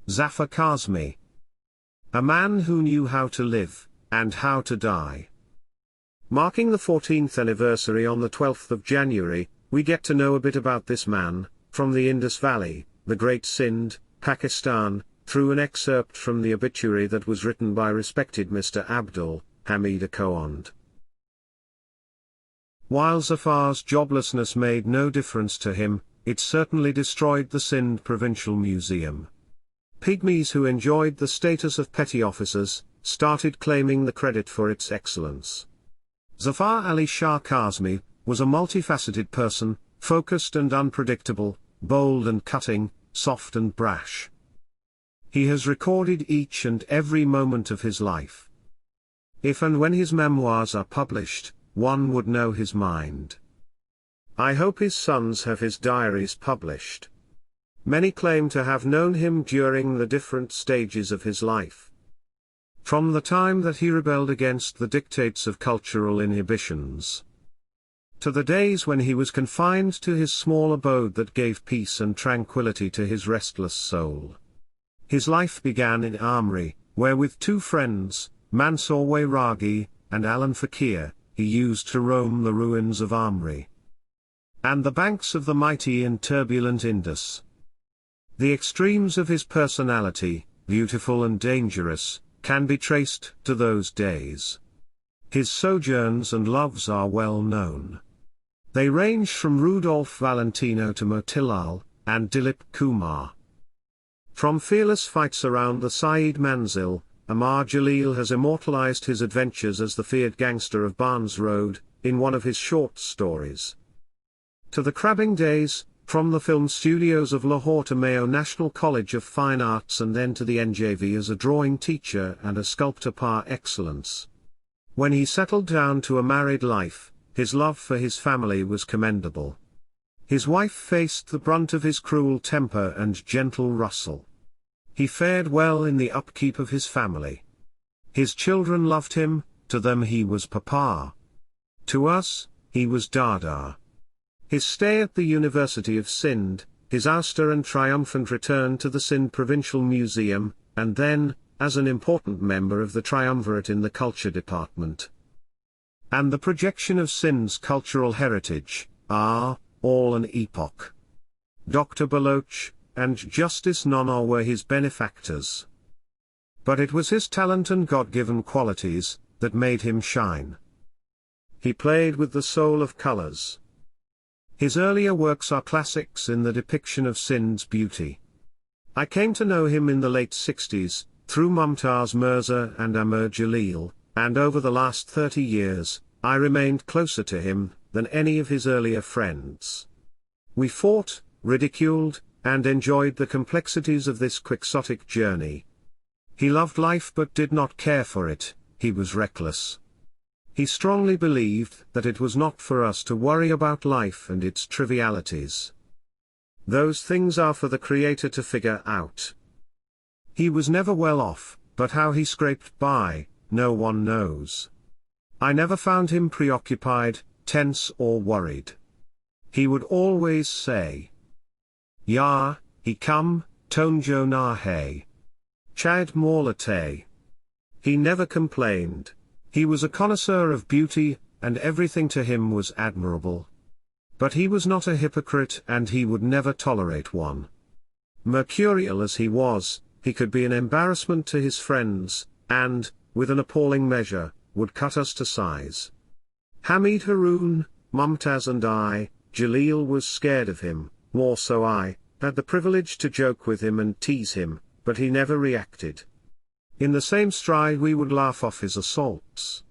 Zafar Kazmi. A man who knew how to live, and how to die. Marking the 14th anniversary on the 12th of January, we get to know a bit about this man, from the Indus Valley, the Great Sindh, Pakistan, through an excerpt from the obituary that was written by respected Mr. Abdul Hameed Akhund. While Zafar's joblessness made no difference to him, it certainly destroyed the Sindh Provincial Museum. Pygmies who enjoyed the status of petty officers, started claiming the credit for its excellence. Zafar Ali Shah Kazmi was a multifaceted person, focused and unpredictable, bold and cutting, soft and brash. He has recorded each and every moment of his life. If and when his memoirs are published, one would know his mind. I hope his sons have his diaries published. Many claim to have known him during the different stages of his life. From the time that he rebelled against the dictates of cultural inhibitions, to the days when he was confined to his small abode that gave peace and tranquility to his restless soul. His life began in Amri, where with two friends, Mansoor Wairagi and Alan Fakir, he used to roam the ruins of Amri and the banks of the mighty and turbulent Indus. The extremes of his personality, beautiful and dangerous, can be traced to those days. His sojourns and loves are well known. They range from Rudolph Valentino to Motilal, and Dilip Kumar. From fearless fights around the Saeed Manzil, Amar Jaleel has immortalized his adventures as the feared gangster of Barnes Road, in one of his short stories. To the crabbing days, from the film studios of Lahore to Mayo National College of Fine Arts and then to the NJV as a drawing teacher and a sculptor par excellence. When he settled down to a married life, his love for his family was commendable. His wife faced the brunt of his cruel temper and gentle rustle. He fared well in the upkeep of his family. His children loved him, to them he was Papa. To us, he was Dada. His stay at the University of Sindh, his ouster and triumphant return to the Sindh Provincial Museum, and then, as an important member of the triumvirate in the culture department, and the projection of Sindh's cultural heritage, are all an epoch. Dr. Baloch and Justice Nana were his benefactors. But it was his talent and God-given qualities that made him shine. He played with the soul of colors. His earlier works are classics in the depiction of Sindh's beauty. I came to know him in the late 60s, through Mumtaz Mirza and Amar Jaleel, and over the last 30 years, I remained closer to him than any of his earlier friends. We fought, ridiculed, and enjoyed the complexities of this quixotic journey. He loved life but did not care for it, he was reckless. He strongly believed that it was not for us to worry about life and its trivialities. Those things are for the Creator to figure out. He was never well off, but how he scraped by, no one knows. I never found him preoccupied, tense or worried. He would always say, "Ya, he come, tonjo na hai. Chad morlate." He never complained. He was a connoisseur of beauty, and everything to him was admirable. But he was not a hypocrite and he would never tolerate one. Mercurial as he was, he could be an embarrassment to his friends, and, with an appalling measure, would cut us to size. Hamid Haroon, Mumtaz and I, Jaleel was scared of him, more so I, had the privilege to joke with him and tease him, but he never reacted. In the same stride we would laugh off his assaults.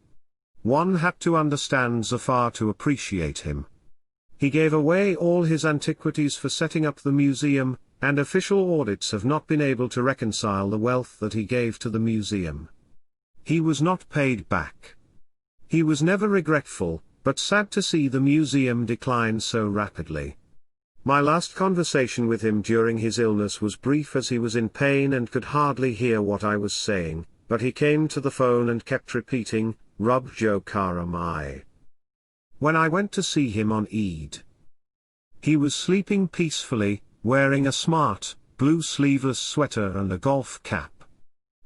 One had to understand Zafar to appreciate him. He gave away all his antiquities for setting up the museum, and official audits have not been able to reconcile the wealth that he gave to the museum. He was not paid back. He was never regretful, but sad to see the museum decline so rapidly. My last conversation with him during his illness was brief as he was in pain and could hardly hear what I was saying, but he came to the phone and kept repeating, "Rub Jo Karamai." When I went to see him on Eid, he was sleeping peacefully, wearing a smart, blue sleeveless sweater and a golf cap.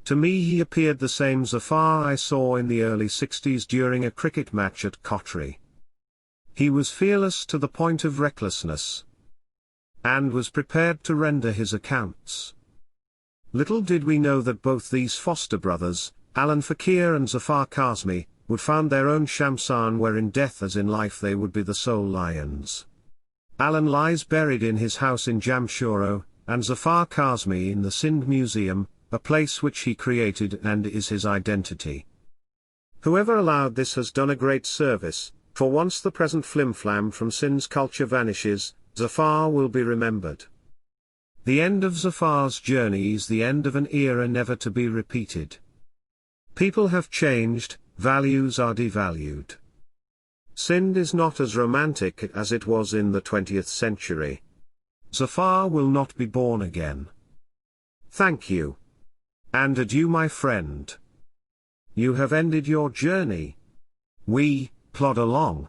To me he appeared the same Zafar I saw in the early 60s during a cricket match at Cottary. He was fearless to the point of recklessness, and was prepared to render his accounts. Little did we know that both these foster brothers, Alan Fakir and Zafar Kazmi, would found their own Shamsan, where in death as in life they would be the sole lions. Alan lies buried in his house in Jamshoro, and Zafar Kazmi in the Sindh Museum, a place which he created and is his identity. Whoever allowed this has done a great service, for once the present flimflam from Sindh's culture vanishes, Zafar will be remembered. The end of Zafar's journey is the end of an era never to be repeated. People have changed, values are devalued. Sindh is not as romantic as it was in the 20th century. Zafar will not be born again. Thank you. And adieu, my friend. You have ended your journey. We plod along.